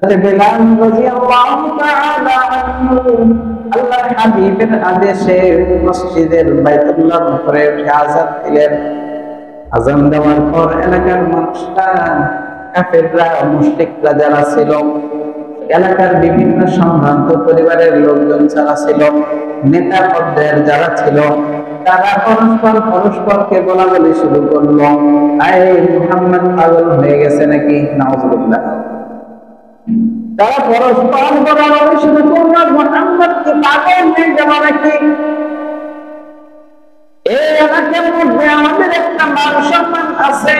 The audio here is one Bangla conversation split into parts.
বেলাল রাদিয়াল্লাহু তাআলা আনহু আল্লাহর হাবিবের আদেশে মসজিদের বাইতুল্লাহর উপরে উঠে আযান দিলেন। আযান দেওয়ার পর এলাকার মানুষরা, কাফেররা, মুশরিকরা যারা ছিল, এলাকার বিভিন্ন সম্ভ্রান্ত পরিবারের লোকজন যারা ছিল, নেতা পর্যায়ের যারা ছিল, তারা পরস্পরকে বলাবলি শুরু করলো, আয় মুহাম্মদ পাগল হয়ে গেছে নাকি? নাউযুবিল্লাহ। তারা পরস্পর বলাবলি শুরু করলো, মুহাম্মদ কি পাগল হয়ে গেল নাকি? এই এলাকার মধ্যে আমাদের একটা মান সম্মান আছে,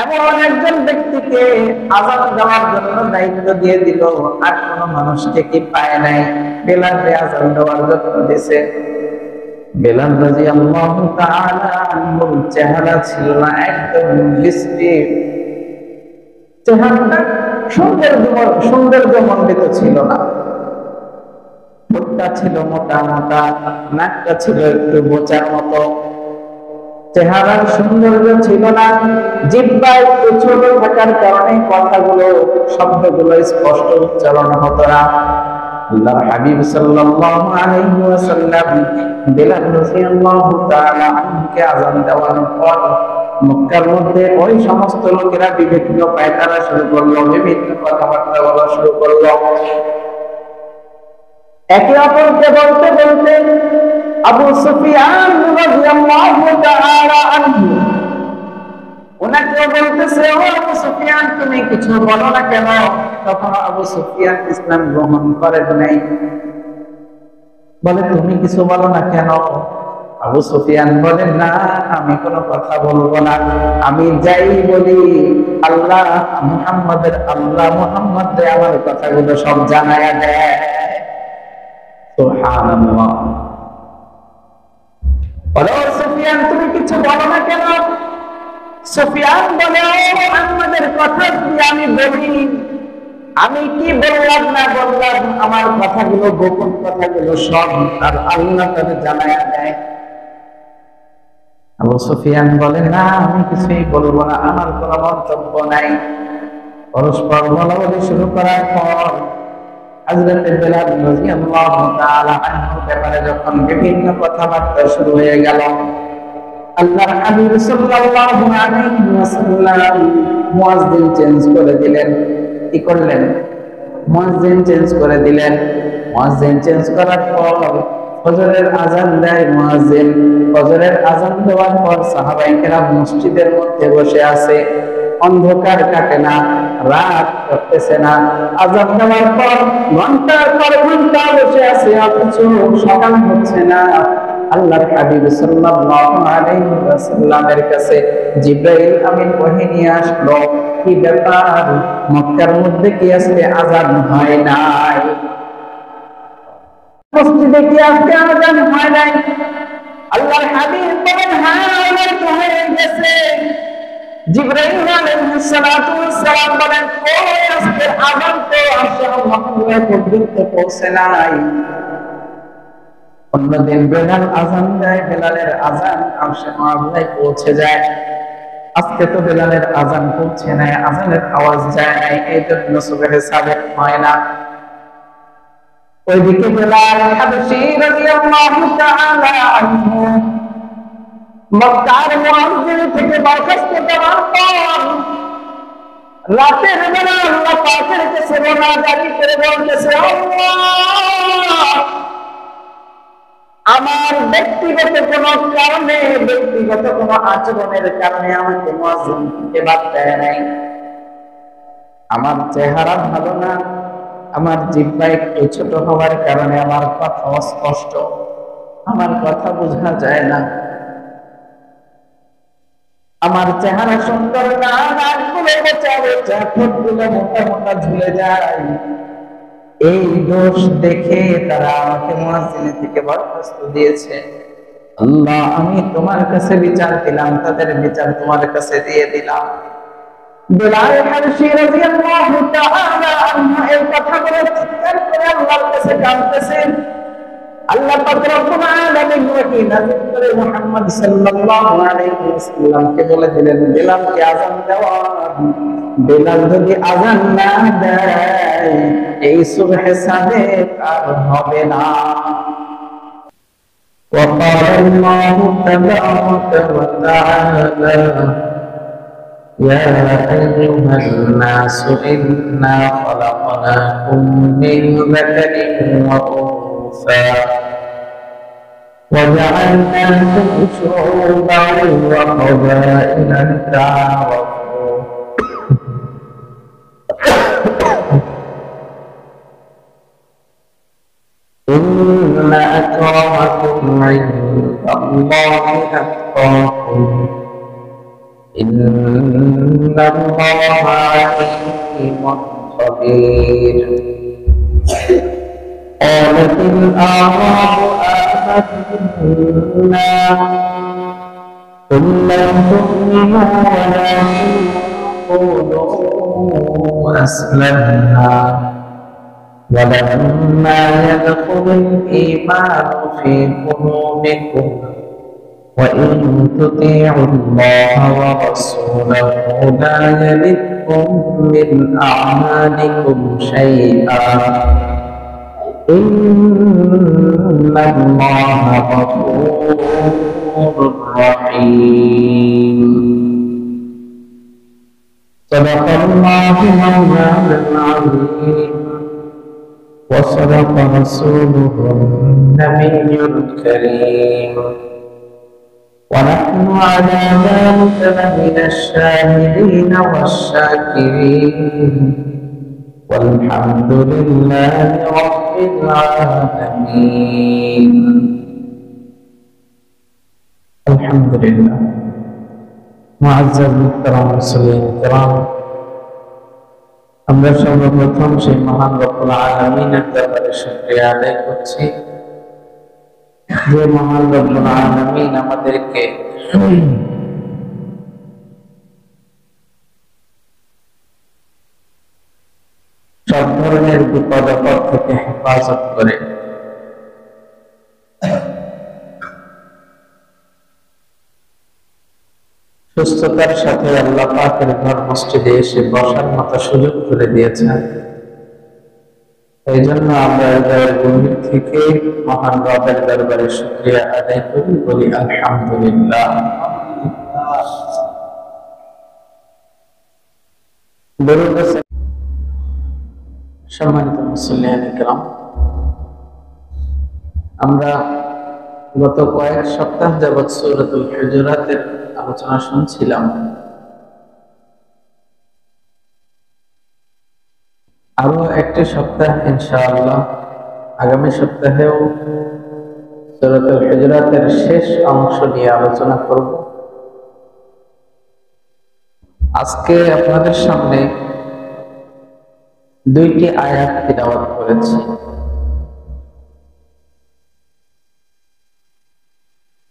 এমন একজন ব্যক্তিকে আযান দেওয়ার জন্য দায়িত্ব দিয়ে দিল, আর কোন মানুষকে কি পায় নাই? বেলালকে আযান দেওয়ার জন্য দিয়েছে। বেলাল রাদিয়াল্লাহু তাআলা আনহুর চেহারা ছিল না একদম বিশ্রী, চেহারাটা সৌন্দর্যমণ্ডিত ছিল না। ঠোঁটটা ছিল মোটা মোটা, নাকটা ছিল একটু বোচার মতো, চেহারার সৌন্দর্য ছিল না। জিহ্বা একটু ছোট থাকার কারণে কথাগুলো, শব্দগুলো স্পষ্ট উচ্চারণ হতো না। আল্লাহর হাবিব সাল্লাল্লাহু আলাইহি ওয়াসাল্লাম বেলাল রাদিয়াল্লাহু তাআলা আনহুকে আযান দেওয়ার পর মক্কার মধ্যে ওই সমস্ত লোকেরা বিভিন্ন পায়তারা শুরু করলো, বিভিন্ন কথাবার্তা বলা শুরু করলো। একে অপরকে বলতে বলতে আবু সুফিয়ান রাদিয়াল্লাহু তাআলা আনহু ওনাকে বলতেছে, ও আবু সুফিয়ান, তুমি কিছু বলো না কেন? তখন আবু সুফিয়ান ইসলাম গ্রহণ করে নাই। বলে, তুমি কিছু বলো না কেন? আবু সুফিয়ান বলে, না, আমি কোনো কথা বলবো না। আমি যাই বলি, আল্লাহ মুহাম্মদের আমার কথাগুলো সব জানায়া দেয়। সুবহানাল্লাহ। বলো সুফিয়ান, তুমি কিছু বলো না কেন? সুফিয়ান বলে, আমাদের কথা কি আমি বলি? আমি কি বললাম না বললাম, আমার কথাগুলো, গোপন কথাগুলো সব আর আল্লাহ তাআলা জানায়া দেয়। আবু সুফিয়ান বলে, না, আমি কিছুই বলবো না, আমার কোনো মন্তব্য নাই। পরস্পর বলাবলি শুরু করার পর হযরত বেলাল রাদিয়াল্লাহু তাআলা আনহুর ব্যাপারে যখন বিভিন্ন কথাবার্তা শুরু হয়ে গেল, আল্লাহর হাবিব সাল্লাল্লাহু আলাইহি ওয়াসাল্লাম মুয়াজ্জিন চেঞ্জ করে দিলেন। কি করলেন? মুয়াজ্জিন চেঞ্জ করে দিলেন। মুয়াজ্জিন চেঞ্জ করার পর ফজরের আযান দেয় মুয়াজ্জিন। ফজরের আযান দেওয়ার পর সাহাবায়ে কেরাম মসজিদের মধ্যে বসে আছে, অন্ধকার কাটে না, রাত কাটতেছে না। আযান দেওয়ার পর ঘন্টার পর ঘন্টা বসে আছে, অথচ সকাল হচ্ছে না। আল্লাহর হাবিব সাল্লাল্লাহু আলাইহি ওয়াসাল্লামের কাছে জিবরাইল আমিন ওহী নিয়ে আসলো, কি ব্যাপার, মক্কার মধ্যে কি আজকে আযান হয় নাই? মসজিদে কি আজকে আযান হয় নাই? আল্লাহর হাবিব বলেন, হ্যাঁ, আযান তো হয়ে গেছে। জিবরাইল আলাইহিস সালাতু ওয়াস সালাম বলেন, ওই আজকের আযান তো আরশের মহল্লায় পর্যন্ত পৌঁছে নাই। অন্যদিন বেলাল আযান দেয়, বেলালের আযান আরশের মহল্লায় পৌঁছে যায়। আজকে তো বেলালের আযান পৌঁছে নাই, আযানের আওয়াজ যায় নাই, এই জন্য সুবহে সাদিক হয় না। ওইদিকে বেলাল হাবশী রাদিয়াল্লাহু তাআলা আনহু মক্কার মুয়াজ্জিন থেকে বরখাস্ত করার পর রাতের বেলা আল্লাহ পাকের কাছে মোনাজাত করে বলতেছে, আল্লাহ, আমার ব্যক্তিগত কোনো কারণে, ব্যক্তিগত কোনো আচরণের কারণে আমাকে মুয়াজ্জিন থেকে বাদ দেয় নাই। আমার চেহারা ভালো না, আমার জিহ্বা একটু ছোট হওয়ার কারণে আমার কথা অস্পষ্ট, আমার কথা বোঝা যায় না। আমার চেহারা সুন্দর না, নাকগুলো বোচা বোচা, ঠোঁটগুলো মোটা মোটা ঝুলে যায়। এই দোষ দেখে তারা আমাকে মুয়াজ্জিন থেকে বরখাস্ত দিয়েছে। আল্লাহ, আমি তোমার কাছে বিচার দিলাম, তাদের বিচার তোমার কাছে দিয়ে দিলাম। বেলাল হাবশী রাদিয়াল্লাহু তাআলা আনহু এই কথাগুলো চিৎকার করে আল্লাহর কাছে কাঁদতেছেন। আল্লাহ পাক রব্বুল আলামিন ওহী নাযিল করে মুহাম্মদ সাল্লাল্লাহু আলাইহি ওয়াসাল্লামকে বলে দিলেন, বেলালকে আযান দেওয়া। বেলাল যদি আযান না দেয় এই সুবহে সাদেক আর হবে না। وقال الله تبارك وتعالى يا أيها الناس إنا خلقناكم من ذكر وأنثى وجعلناكم شعوبا وقبائل لتعارفوا إن أكرمكم عند الله أتقاكم إن الله عليم خبير. قالت الأعراب آمنا قل لم تؤمنوا ولكن قولوا أسلمنا ولما يدخل الإيمان في قلوبكم وإن تطيعوا الله ورسوله لا يلدكم من أعمالكم شيئا إن الله غفور رحيم. صدق الله مولانا العظيم وصدق رسوله النبي الكريم ونحن على ذلك لمن الشاهدين والشاكرين والحمد لله رب العالمين. الحمد لله. معزز محترم মুসলিম کرام, আমরা সর্বপ্রথম সেই মহান রব্বুল আলামিনের দরবারে শুকরিয়া আদায় করছি যে মহান রব্বুল আলামিন আমাদেরকে সব ধরনের বিপদ আপদ থেকে হেফাজত করে সুস্থতার সাথে আল্লাহ পাকের ঘর মসজিদে এসে বসার মতো সুযোগ করে দিয়েছেন। এই জন্য আমরা হৃদয়ের গভীর থেকে মহান রবের দরবারে শুকরিয়া আদায় করি, বলি আলহামদুলিল্লাহ। সম্মানিত মুসলিম کرام, আমরা গত কয়েক সপ্তাহ যাবৎ সূরাতুল হুজুরাতের আলোচনা শুনছিলাম। আরো একটি সপ্তাহ ইনশাআল্লাহ আগামী সপ্তাহেও সূরাতুল হুজুরাতের শেষ অংশ নিয়ে আলোচনা করব। আজকে আপনাদের সামনে দুইটি আয়াত তিলাওয়াত করেছি।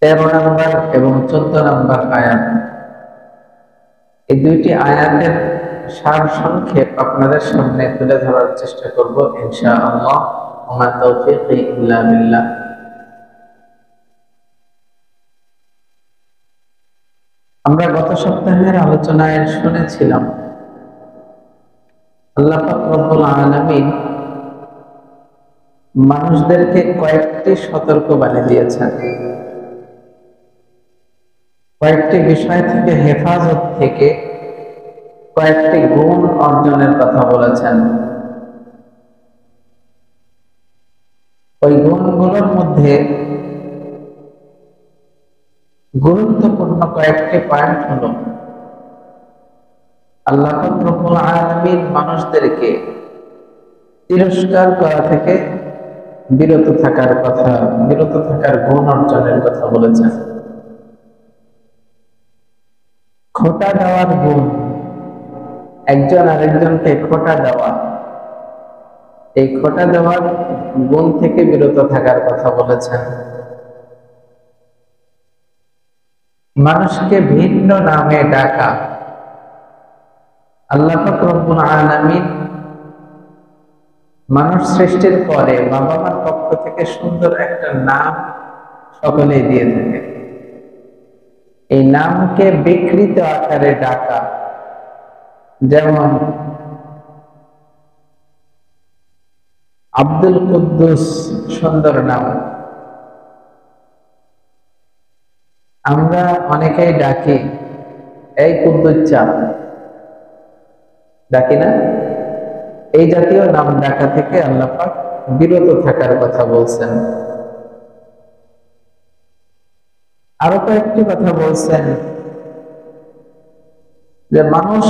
13 নম্বর এবং 14 নম্বর আয়াত। এই দুইটি আয়াতের সার সংক্ষেপ আপনাদের সামনে তুলে ধরার চেষ্টা করব ইনশাআল্লাহ। ওয়া তাওফীকি ইল্লা বিল্লাহ। আমরা গত সপ্তাহের আলোচনায় শুনেছিলাম আল্লাহ পাক রব্বুল আলামিন মানুষদেরকে কয়েকটি সতর্কবাণী দিয়েছেন, কয়েকটি বিষয় থেকে হেফাজত থেকে কয়েকটি গুণ অর্জনের কথা বলেছেন। ওই গুণগুলোর মধ্যে গুরুত্বপূর্ণ কয়েকটি পয়েন্ট হলো আল্লাহ পাক রব্বুল আলামিন মানুষদেরকে তিরস্কার করা থেকে বিরত থাকার কথা, বিরত থাকার গুণ অর্জনের কথা বলেছেন। খোঁটা দেওয়ার গুণ, একজন আরেকজনকে খোঁটা দেওয়া, এই খোঁটা দেওয়ার গুণ থেকে বিরত থাকার কথা বলেছেন। মানুষকে ভিন্ন নামে ডাকা, আল্লাহ পাক রব্বুল আলামিন মানুষ সৃষ্টির পরে বাবা মার পক্ষ থেকে সুন্দর একটা নাম সকলেই দিয়ে থাকে। এই নামকে বিকৃত আকারে ডাকা, যেমন আব্দুল কুদ্দুস সুন্দর নাম, আমরা অনেকেই ডাকি এই কুদ্দুস চা, ডাকি না? এই জাতীয় নাম ডাকা থেকে আল্লাহ পাক বিরত থাকার কথা বলছেন। আরো কয়েকটি কথা বলছেন যে মানুষ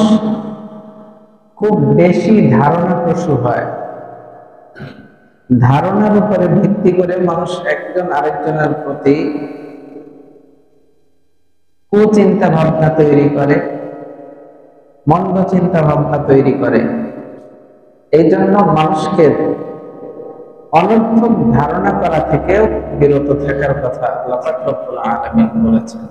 খুব বেশি ধারণা পশু হয়, ধারণার উপরে ভিত্তি করে মানুষ একজন আরেকজনের প্রতি কুচিন্তা ভাবনা তৈরি করে, মন্দ চিন্তা ভাবনা তৈরি করে। এই জন্য মানুষকে অনর্থক ধারণা করা থেকেও বিরত থাকার কথা আল্লাহ পাক রব্বুল আলামিন বলেছেন।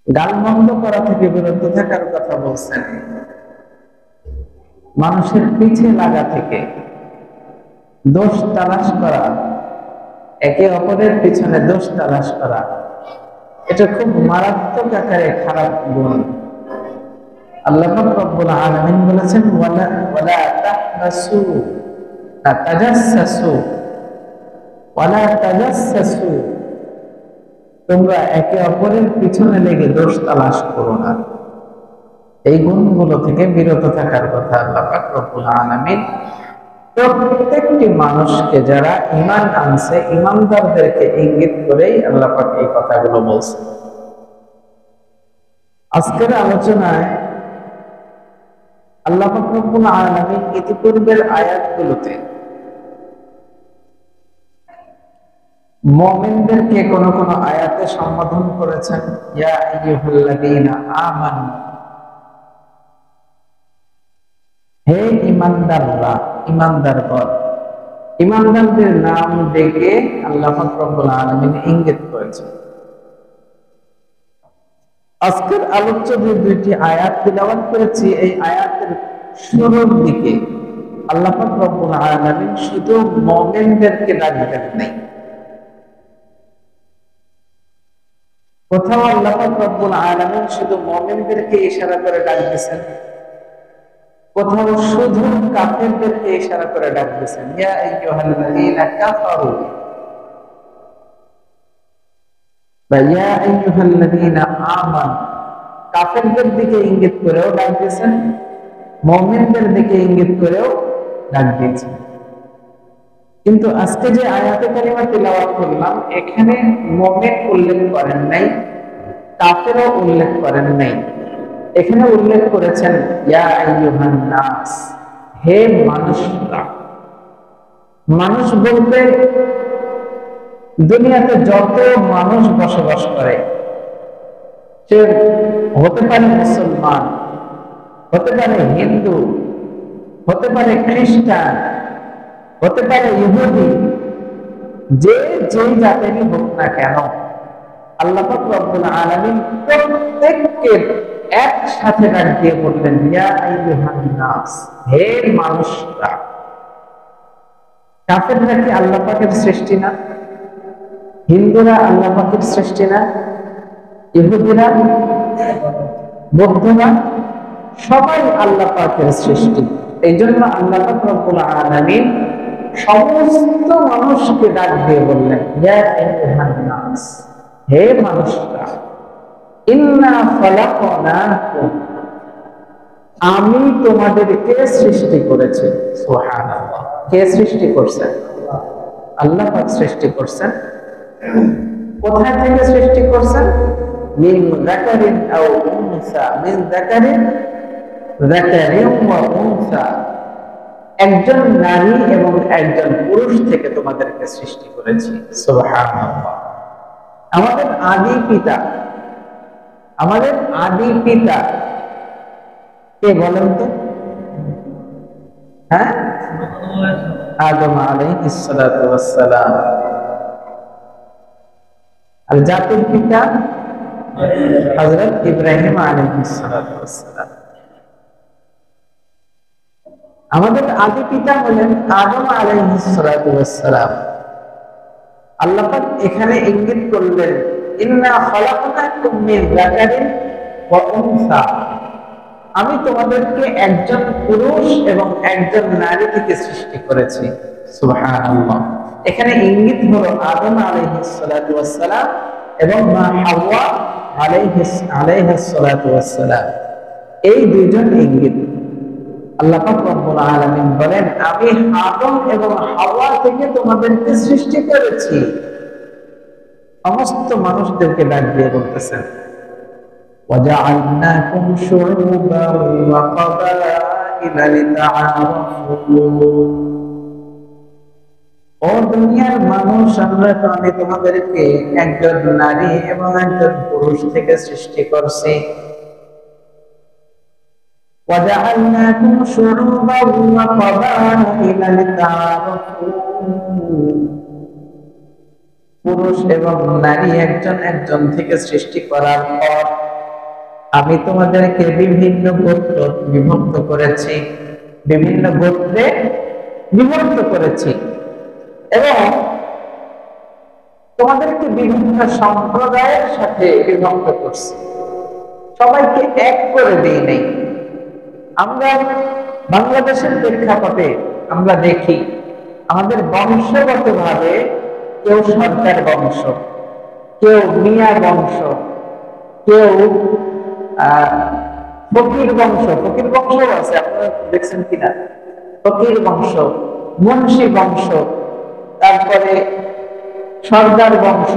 গালমন্দ করা থেকে বিরত থাকার কথা বলছেন। মানুষের পিছে লাগা থেকে, দোষ তালাশ করা, একে অপরের পিছনে দোষ তালাশ করা, এটা খুব মারাত্মক আকারে খারাপ গুণ। আল্লাহ পাক রব্বুল আলামিন বলেছেন ওয়ালা তাহবাসু তাজাসসু ওয়ালা তাজাসসু, তোমরা একে অপরের পিছনে লেগে দোষ তালাশ করো না। এই গুণগুলো থেকে বিরত থাকার কথা আল্লাহ পাক রব্বুল আলামিন প্রত্যেকটি মানুষকে যারা ঈমান আনছে ঈমানদারদেরকে ইঙ্গিত করেই আল্লাহ পাক এই কথাগুলো বলছেন। আজকের আলোচনায় আল্লাহ পাক রব্বুল আলামিন ইতিপূর্বের আয়াতগুলোতে মুমিনদেরকে কোন কোন আয়াতে সম্বোধন করেছেন ইয়া আইয়ুহাল্লাযীনা আমানু, হে ঈমানদাররা, ঈমানদারগণ। ঈমানদারদের নাম ডেকে আল্লাহ পাক রব্বুল আলামিন ইঙ্গিত করেছেন। আজকের আলোচ্য যে দুইটি আয়াত তিলাওয়াত করেছি, এই আয়াতের শুরুর দিকে আল্লাহ পাক রব্বুল আলামিন শুধু মুমিনদেরকে ডাকবেন নাই, কোথাও আল্লাহ পাক রব্বুল আলামিন শুধু মুমিনদেরকে ইশারা করে ডাক দিয়েছেন, কোথাও শুধু কাফেরদেরকে ইশারা করে ডাক দিয়েছেন ইয়া আইয়ুহাল্লাযীনা কাফারু বা ইয়া আইয়ুহাল্লাযীনা আমানু। কাফেরদের দিকে ইঙ্গিত করেও ডাক দিয়েছেন, মুমিনদের দিকে ইঙ্গিত করেও ডাক দিয়েছেন। কিন্তু আজকে যে আয়াতে কারিমা তিলাওয়াত করলাম, এখানে মুমিন উল্লেখ করেন নাই, কাফেরও উল্লেখ করেন নাই। এখানে উল্লেখ করেছেন ইয়া আইয়ুহান নাস, হে মানুষরা। মানুষ বলতে দুনিয়াতে যত মানুষ বসবাস করে, সে হতে পারে মুসলমান, হতে পারে হিন্দু, হতে পারে খ্রিস্টান, হতে পারে ইহুদি, যে যে জাতেরই হোক না কেন, আল্লাহ পাক রব্বুল আলামিন প্রত্যেককে একসাথে ডাক দিয়ে বললেন ইয়া আইয়ুহান নাস, হে মানুষরা। কাফেররা কি আল্লাহ পাকের সৃষ্টি না? হিন্দুরা আল্লাহ পাকের সৃষ্টি না? ইহুদিরা, বৌদ্ধরা, সবাই আল্লাহ পাকের সৃষ্টি। এই জন্য আল্লাহ পাক রব্বুল আলামিন সমস্ত মানুষকে ডাক দিয়ে বললেন ইয়া আইয়ুহান নাস, হে মানুষরা। ইন্না খালাকনাকুম, আমি তোমাদেরকে সৃষ্টি করেছি। সুবহানাল্লাহ। কে সৃষ্টি করছেন? আল্লাহ পাক সৃষ্টি করছেন। কোথা থেকে সৃষ্টি করছেন? মিন যাকারিন আও উনসা, মিন যাকারিন ওয়া উনসা, একজন নারী এবং একজন পুরুষ থেকে তোমাদেরকে সৃষ্টি করেছি। সুবহানাল্লাহ। আমাদের আদি পিতা, আমাদের আদি পিতা কে বলেন তো? হ্যাঁ, আদম আলাইহিস সালাতু ওয়াস সালাম। আর জাতির পিতা হযরত ইব্রাহিম আলাইহিস সালাতু ওয়াস সালাম। আমাদের আদি পিতা হলেন আদম আলাইহিস সালাতু ওয়াস সালাম। আল্লাহ পাক এখানে ইঙ্গিত করলেন ইন্না খালাকনাকুম মিন যাকারিন ওয়া উনসা, আমি তোমাদেরকে একজন পুরুষ এবং একজন নারী থেকে সৃষ্টি করেছি। সুবহানাল্লাহ। এখানে ইঙ্গিত হলো আদম আলাইহিস সালাতু ওয়াস সালাম এবং মা হাওয়া আলাইহিস সালাতু ওয়াস সালাম, এই দুইজন ইঙ্গিত। আল্লাহ পাক রব্বুল আলামিন বলেন, আমি আদম এবং হাওয়া থেকে তোমাদেরকে সৃষ্টি করেছি। সমস্ত মানুষদেরকে ডাক দিয়ে বলতেছেন, وَجَعَلْنَاكُمْ شُعُوبًا وَقَبَائِلَ لِتَعَارَفُوا। ও দুনিয়ার মানুষ, আমি তোমাদেরকে একজন নারী এবং একজন পুরুষ থেকে সৃষ্টি করছি। وَجَعَلْنَاكُمْ شُعُوبًا وَقَبَائِلَ لِتَعَارَفُوا। পুরুষ এবং নারী একজন একজন থেকে সৃষ্টি করার পর আমি তোমাদেরকে বিভিন্ন গোত্র বিভক্ত করেছি, বিভিন্ন গোত্রে বিভক্ত করেছি এবং তোমাদেরকে বিভিন্ন সম্প্রদায়ের সাথে বিভক্ত করছি। সবাইকে এক করে দিই নাই। আমরা বাংলাদেশের প্রেক্ষাপটে আমরা দেখি আমাদের বংশগতভাবে কেউ সরকার বংশ, কেউ মিয়া বংশ, কেউ ফকির বংশ আছে, আপনারা দেখছেন কিনা? ফকির বংশ, মুন্সি বংশ, তারপরে সর্দার বংশ,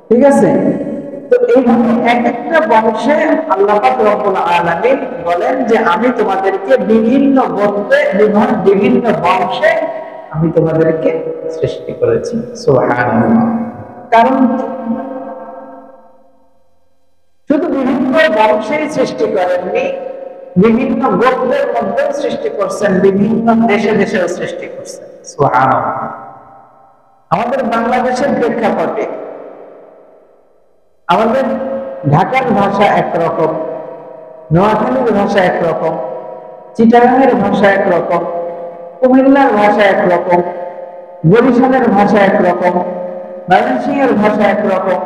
ঠিক আছে? তো এইভাবে এক একটা বংশে আল্লাহ পাক রব্বুল আলামিন বলেন যে আমি তোমাদেরকে বিভিন্ন গোত্রে বিভিন্ন বংশে আমি তোমাদেরকে সৃষ্টি করেছি। সুবহানাল্লাহ। কারণ শুধু বিভিন্ন বংশেই সৃষ্টি করেননি, বিভিন্ন গোত্রের মধ্যেও সৃষ্টি করছেন, বিভিন্ন দেশে দেশেও সৃষ্টি করছেন। সুবহানাল্লাহ। আমাদের বাংলাদেশের প্রেক্ষাপটে আমাদের ঢাকার ভাষা একরকম, নোয়াখালীর ভাষা একরকম, চিটাগাংয়ের ভাষা একরকম, কুমিল্লার ভাষা একরকম, বরিশালের ভাষা একরকম, ময়মনসিংহের ভাষা একরকম,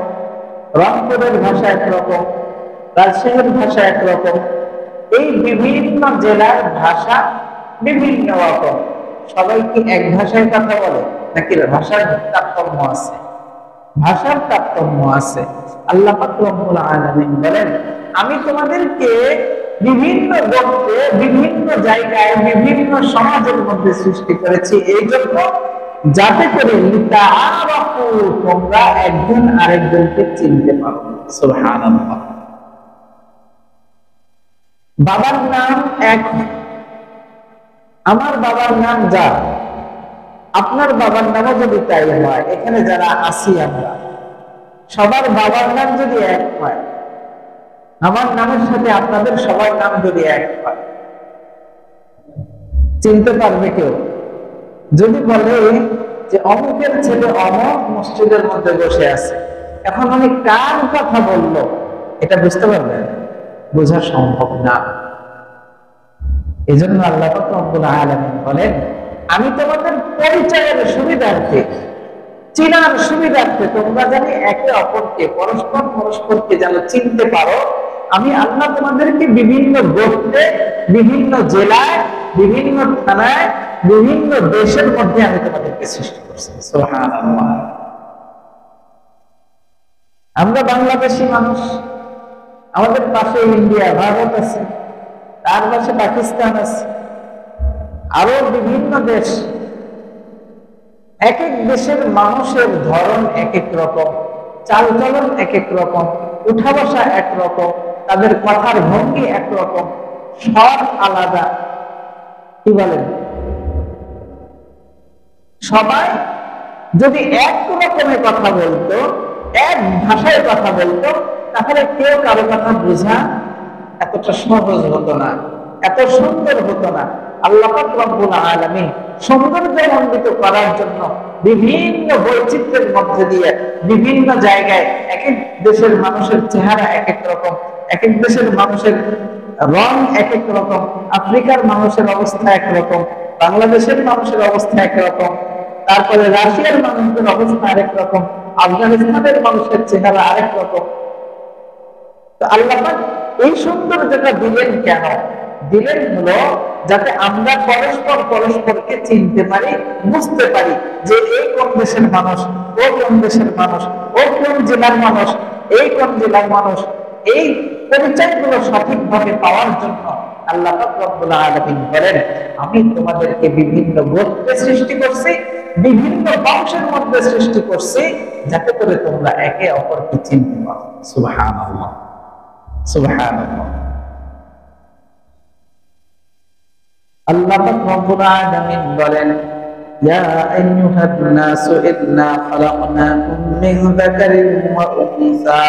রংপুরের ভাষা একরকম, রাজশাহীর ভাষা একরকম। এই বিভিন্ন জেলার ভাষা বিভিন্ন রকম। সবাই কি এক ভাষায় কথা বলে নাকি ভাষার তারতম্য আছে? ভাষার তারতম্য আছে। আল্লাহ পাক রব্বুল আলামিন বলেন, আমি তোমাদেরকে বিভিন্ন গোত্রে, বিভিন্ন জায়গায়, বিভিন্ন সমাজের মধ্যে সৃষ্টি করেছি এই জন্য যাতে করে তোমরা একজন আরেকজনকে চিনতে পারো। সুবহানাল্লাহ। বাবার নাম এক, আমার বাবার নাম যা, আপনার বাবার নামও যদি তাই হয়, এখানে যারা আছি আমরা সবার বাবার নাম যদি এক হয়, আমার নামের সাথে আপনাদের সবার নাম যদি এক হয়, চিনতে পারবে কেউ? যদি বলে যে অমুকের ছেলে অমুক মসজিদের মধ্যে বসে আছে, এখন আমি কার কথা বললো এটা বুঝতে পারবেন? বোঝা সম্ভব না। এই জন্য আল্লাহ পাক রব্বুল আলামিন বলেন, আমি তোমাদের পরিচয়ের সুবিধার্থে, চিনার সুবিধার্থে, তোমরা জানি একে অপরকে পরস্পরকে যেন চিনতে পারো, আমি আল্লাহ তোমাদেরকে বিভিন্ন গোত্রে, বিভিন্ন জেলায়, বিভিন্ন থানায়, বিভিন্ন দেশের মধ্যে আমি তোমাদেরকে সৃষ্টি করছি। সুবহানাল্লাহ। আমরা বাংলাদেশি মানুষ, আমাদের পাশে ইন্ডিয়া, ভারত আছে, তার পাশে পাকিস্তান আছে, আরো বিভিন্ন দেশ। এক এক দেশের মানুষের ধরন এক এক রকম, চালচলন এক এক রকম, উঠা বসা এক রকম, তাদের কথার ভঙ্গি এক রকম, সব আলাদা। কি বলেন? সবাই যদি এক রকমের কথা বলতো, এক ভাষায় কথা বলতো, তাহলে কেউ কারো কথা বোঝা এতটা সহজ হতো না, এত সুন্দর হতো না। আল্লাহ পাক রব্বুল আলামিন সৌন্দর্যমণ্ডিত করার জন্য বিভিন্ন বৈচিত্র্যের মধ্যে দিয়ে বিভিন্ন জায়গায় এক এক দেশের মানুষের চেহারা এক এক রকম, এক এক দেশের মানুষের রং এক এক রকম, আফ্রিকার মানুষের অবস্থা একরকম, বাংলাদেশের মানুষের অবস্থা একরকম, তারপরে রাশিয়ার মানুষের অবস্থা আরেক রকম, আফগানিস্তানের মানুষের চেহারা আরেক রকম। তো আল্লাহ পাক এই সৌন্দর্যটা দিলেন কেন? দিলেন হলো যাতে আমরা পরস্পর পরস্পরকে চিনতে পারি, বুঝতে পারি যে এই কোন দেশের মানুষ, ও কোন দেশের মানুষ, ও কোন জেলার মানুষ, এই কোন জেলার মানুষ। এই পরিচয়গুলো সঠিকভাবে পাওয়ার জন্য আল্লাহ পাক রব্বুল আলামিন বলেন, আমি তোমাদেরকে বিভিন্ন গোত্রে সৃষ্টি করছি, বিভিন্ন বংশের মধ্যে সৃষ্টি করছি, যাতে করে তোমরা একে অপরকে চিনতে পারো। সুবহানাল্লাহ, সুবহানাল্লাহ। আল্লাহ পাক রব্বুল আলামিন বলেন, ইয়া আইয়ুহান নাসু ইন্না খালাকনাকুম মিন যাকারিন ওয়া উনসা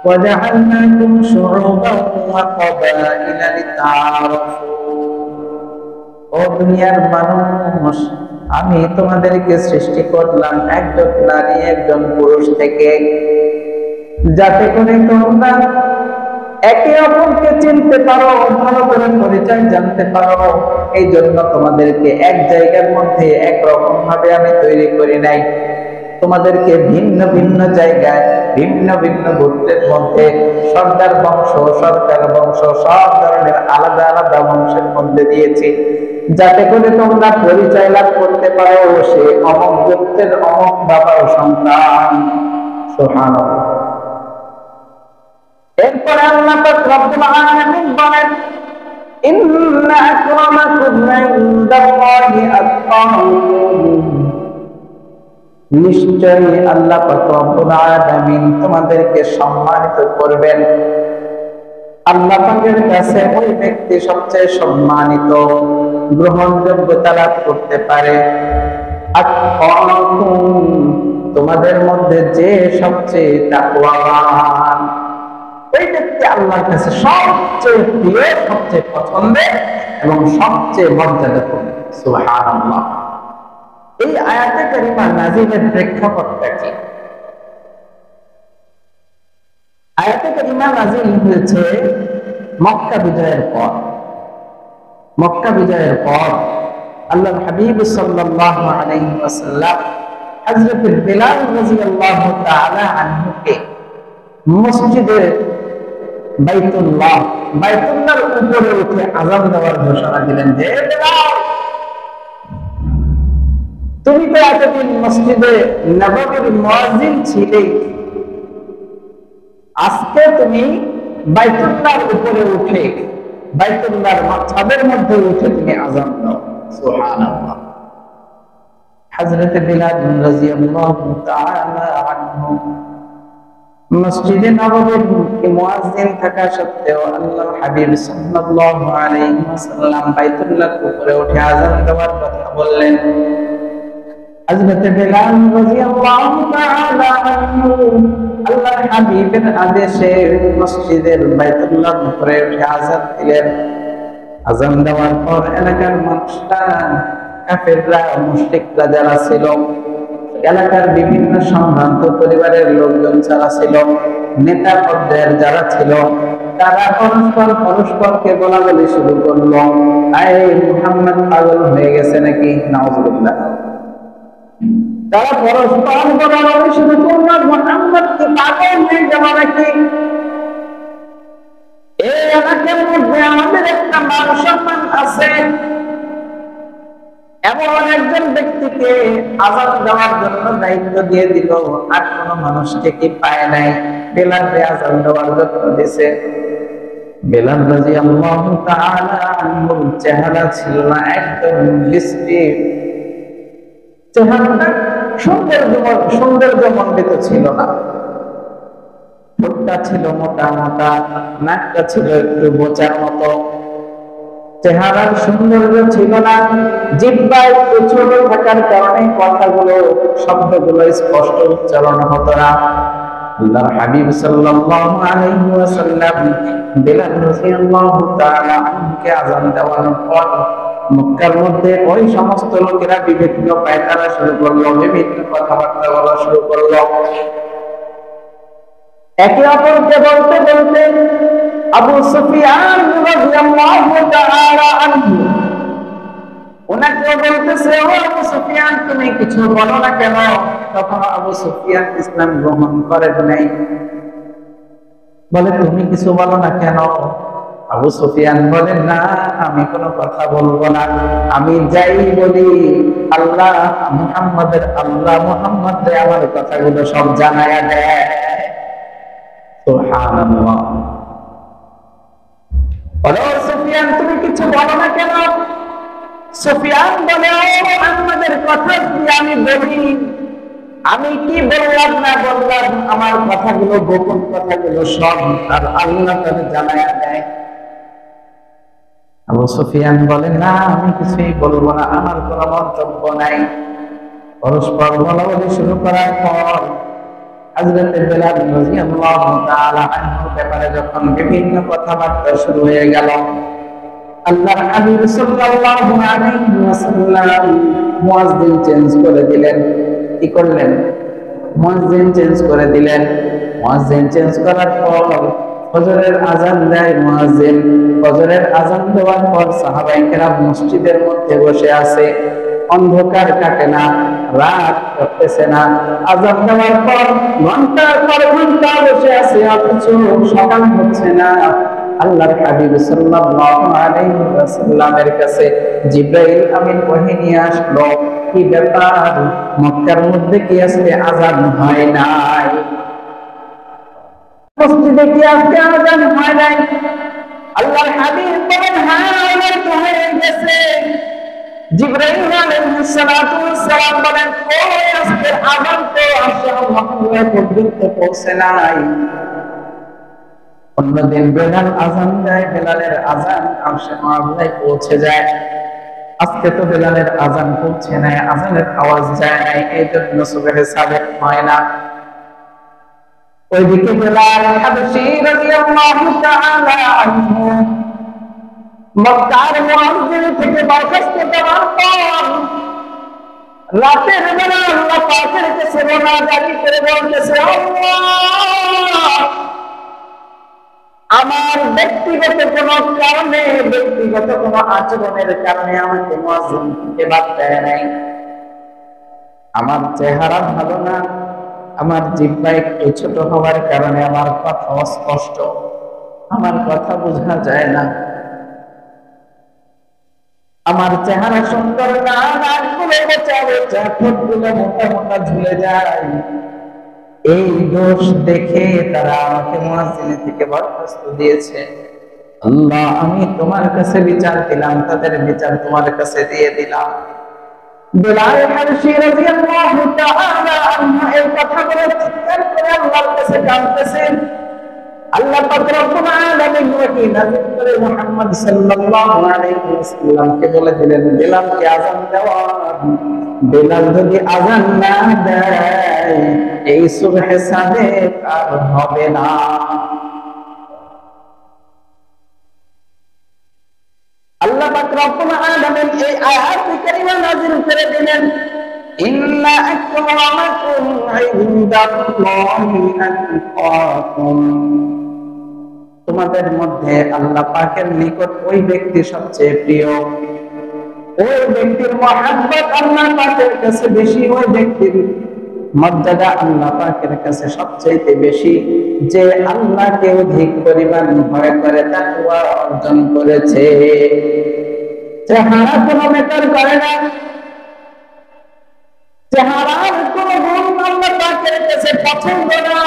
ওয়া জাআলনাকুম শুউবান ওয়া ক্বাবাইলা লিতাআরাফু। ও দুনিয়ার মানুষ, আমি তোমাদেরকে সৃষ্টি করলাম একজন নারী একজন পুরুষ থেকে, যাতে করে তোমরা একে অপরকে চিনতে পারো, ভালো করে পরিচয় জানতে পারো। এই জন্য তোমাদেরকে এক জায়গার মধ্যে একরকম ভাবে আমি তৈরি করি নাই, তোমাদেরকে ভিন্ন ভিন্ন জায়গায় ভিন্ন ভিন্ন গোত্রের মধ্যে সর্দার বংশ, সরকার বংশ, সব ধরনের আলাদা আলাদা বংশের মধ্যে দিয়েছি, যাতে করে তোমরা পরিচয় লাভ করতে পারো সে অমুক গোত্রের অমুক বাবার সন্তান। সুবহানাল্লাহ। এরপরে আল্লাহ পাক রব্বুল আলামিন বলেন, ইন্না আকরামাকুম ইনদাল্লাহি আতকাকুম। নিশ্চয়ই আল্লাহ পাক রব্বুল আলামিন তোমাদেরকে সম্মানিত করবেন। আল্লাহ পাকের কাছে ওই ব্যক্তি সবচেয়ে সম্মানিত, গ্রহণযোগ্যতা লাভ করতে পারে। আতকাকুম, তোমাদের মধ্যে যে সবচেয়ে তাকওয়াবান, ওই ব্যক্তি আল্লাহর কাছে সবচেয়ে প্রিয়, সবচেয়ে পছন্দের এবং সবচেয়ে মর্যাদাপূর্ণ। সুবহানাল্লাহ। এই আয়াতে কারিমা নাযিলের প্রেক্ষাপটটা কি? আয়াতে কারিমা নাযিল হয়েছে মক্কা বিজয়ের পর। মক্কা বিজয়ের পর আল্লাহর হাবিব সাল্লাল্লাহু আলাইহি ওয়াসাল্লাম হযরত বিলাল রাদিয়াল্লাহু তাআলা আনহুকে মসজিদে বাইতুল্লাহর উপরে উঠে আযান দেওয়ার ঘোষণা দিলেন যে, বিলাল, তুমি তো এতদিন মসজিদে নববীর মুয়াজ্জিন ছিলে, আজকে তুমি বাইতুল্লাহর উপরে উঠে বাইতুল্লাহর ছাদের মধ্যে উঠে তুমি আযান দাও। সুবহানাল্লাহ। হযরত বিলাল রাদিয়াল্লাহু তাআলা আনহু মসজিদে নববীর মুয়াজ্জিন থাকা সত্ত্বেও আল্লাহর হাবিব সাল্লাল্লাহু আলাইহি ওয়াসাল্লাম বাইতুল্লাহর উপরে উঠে আযান দেওয়ার কথা বললেন। হযরত বিলাল রাদিয়াল্লাহু তাআলা আনহু আল্লাহর হাবিবের আদেশে মসজিদের বাইতুল্লাহর উপরে উঠে আযান দিলেন। আযান দেওয়ার পর এলাকার মানুষরা, কাফেররা, মুশরিকরা যারা ছিল, এলাকার বিভিন্ন সম্ভ্রান্ত পরিবারের লোকজন যারা ছিল, নেতা পর্যায়ের যারা ছিল, তারা পরস্পরকে বলাবলি শুরু করলো, আয় মুহাম্মদ পাগল হয়ে গেছে নাকি? নাউজুবিল্লাহ। তারা পরস্পর বলাবলি শুরু করলো, মুহাম্মদ কি পাগল হয়ে গেল নাকি? এই এলাকার মধ্যে আমাদের একটা মান সম্মান আছে, এমন একজন ব্যক্তিকে আযান দেওয়ার জন্য দায়িত্ব দিয়ে দিল, আর কোন মানুষকে কি পায় নাই বেলালকে আযান দেওয়ার জন্য দিয়েছে। বেলাল রাদিয়াল্লাহু তাআলা আনহুর চেহারা ছিল না একদম বিশ্রী, চেহারাটা সৌন্দর্যমণ্ডিত ছিল না, ঠোঁটটা ছিল মোটা মোটা, নাকটা ছিল একটু বোচার মতো, চেহারার সৌন্দর্য ছিল না, জিহ্বা একটু ছোট থাকার কারণে কথাগুলো, শব্দগুলো স্পষ্ট উচ্চারণ হতো না। আল্লাহর হাবিব সাল্লাল্লাহু আলাইহি ওয়াসাল্লাম বিলাল রাদিয়াল্লাহু তাআলা আনহুকে আযান দেওয়ানোর পর মক্কার মধ্যে ওই সমস্ত লোকেরা বিভিন্ন পায়তারা শুরু করলো, বিভিন্ন কথাবার্তা বলা শুরু করলো। একে অপরকে বলতে বলতে আবু সুফিয়ান রাদিয়াল্লাহু তাআলা আনহু ওনাকে বলতেছে, ও আবু সুফিয়ান, তুমি কিছু বলো না কেন? তখন আবু সুফিয়ান ইসলাম গ্রহণ করেন নাই। বলে তুমি কিছু বলো না কেন? আবু সুফিয়ান বলেন, না আমি কোনো কথা বলবো না, আমি যাই বলি আল্লাহ মুহাম্মদ আমার কথাগুলো সব জানায়া দেয়। সুবহানাল্লাহ। বলো সুফিয়ান তুমি কিছু বলো না কেন? সুফিয়ান বলে, মুহাম্মদের কথা কি আমি বলি? আমি কি বললাম না বললাম আমার কথাগুলো, গোপন কথাগুলো সব আর আল্লাহ তাআলা জানায়া দেয়। আবু সুফিয়ান বলেন, না আমি কিছুই বলবো না, আমার কোনো মন্তব্য নাই। পরস্পর বলাবলি শুরু করার পর হযরত বেলাল রাদিয়াল্লাহু তাআলা আনহুর ব্যাপারে যখন বিভিন্ন কথাবার্তা শুরু হয়ে গেল, আল্লাহর হাবিব সাল্লাল্লাহু আলাইহি ওয়াসাল্লাম মুয়াজ্জিন চেঞ্জ করে দিলেন। কি করলেন? মুয়াজ্জিন চেঞ্জ করে দিলেন। মুয়াজ্জিন চেঞ্জ করার পর ফজরের আযান দেয় মুয়াজ্জিন। ফজরের আযান দেওয়ার পর সাহাবায়ে কেরাম মসজিদের মধ্যে বসে আছে, অন্ধকার কাটে না, রাত কাটতেছে না। আযান দেওয়ার পর ঘন্টার পর ঘন্টা বসে আছে, অথচ সকাল হচ্ছে না। আল্লাহর হাবিব সাল্লাল্লাহু আলাইহি ওয়াসাল্লামের কাছে জিবরাইল আমিন ওহী নিয়ে আসলো, কি ব্যাপার মক্কার মধ্যে কি আজকে আযান হয় নাই? মসজিদে কি আজকে আযান হয় নাই? আল্লাহর হাবিব বলেন, হ্যাঁ আমার তো হয়ে গেছে। জিবরাইল আলাইহিস সালাতু ওয়াস সালাম বলেন, ওই আজকের আযান তো আরশে মাহমুদ পর্যন্ত পৌঁছে নাই। অন্যদিন বেলাল আযান দেয়, বেলালের আযান আরশে মাহমুদে পৌঁছে যায়। আজকে তো বেলালের আযান পৌঁছে নাই, আযানের আওয়াজ যায় নাই, এই জন্য সুবহে সাদিক হয় না। ওইদিকে বেলাল হাবশী রাদিয়াল্লাহু তাআলা আনহু মক্কার মুয়াজ্জিন থেকে বরখাস্ত দেওয়ার পর রাতের বেলা আল্লাহ পাকের কাছে মোনাজাত করে বলতেছে, আল্লাহ আমার ব্যক্তিগত কোনো কারণে, ব্যক্তিগত কোনো আচরণের কারণে আমাকে মুয়াজ্জিন থেকে বাদ দেয় নাই। আমার চেহারা ভালো না, আমার জিহ্বা একটু ছোট হওয়ার কারণে আমার কথা অস্পষ্ট, আমার কথা বোঝা যায় না। আমার চেহারা সুন্দর না, নাকগুলো বোচা বোচা, ঠোঁটগুলো মোটা মোটা ঝুলে যায়। এই দোষ দেখে তারা আমাকে মুয়াজ্জিন থেকে বরখাস্ত দিয়েছে। আল্লাহ আমি তোমার কাছে বিচার দিলাম, তাদের বিচার তোমার কাছে দিয়ে দিলাম। বেলাল হাবশী রাদিয়াল্লাহু তাআলা আনহু এই কথাগুলো চিৎকার করে আল্লাহর কাছে কাঁদতেছেন। আল্লাহ পাক রব্বুল আলামিন ওহী নাযিল করে মুহাম্মদ সাল্লাল্লাহু আলাইহি ওয়াসাল্লামকে বলে দিলেন, বেলালকে আযান দেওয়া। বেলাল যদি আযান না দেয় এই সুবহে সাদিক আর হবে না। আল্লাহ পাক রব্বুল আলামিন এই আয়াত কারিমা নাযিল করে দিলেন, ইন্না আকরামাকুম ইনদাল্লাহি আতকাকুম। তোমাদের মধ্যে আল্লাহ পাকের নিকট ওই ব্যক্তি সবচেয়ে প্রিয়, ওই ব্যক্তির মহব্বত আল্লাহ পাকের কাছে বেশি, ওই ব্যক্তির মর্যাদা আল্লাহ পাকের কাছে সবচেয়ে বেশি যে আল্লাহকে অধিক পরিমাণ ভয় করে, তাকওয়া অর্জন করেছে। চেহারা কোনো ম্যাটার করে না, চেহারার কোনো গুণ আল্লাহ পাকের কাছে পছন্দ না।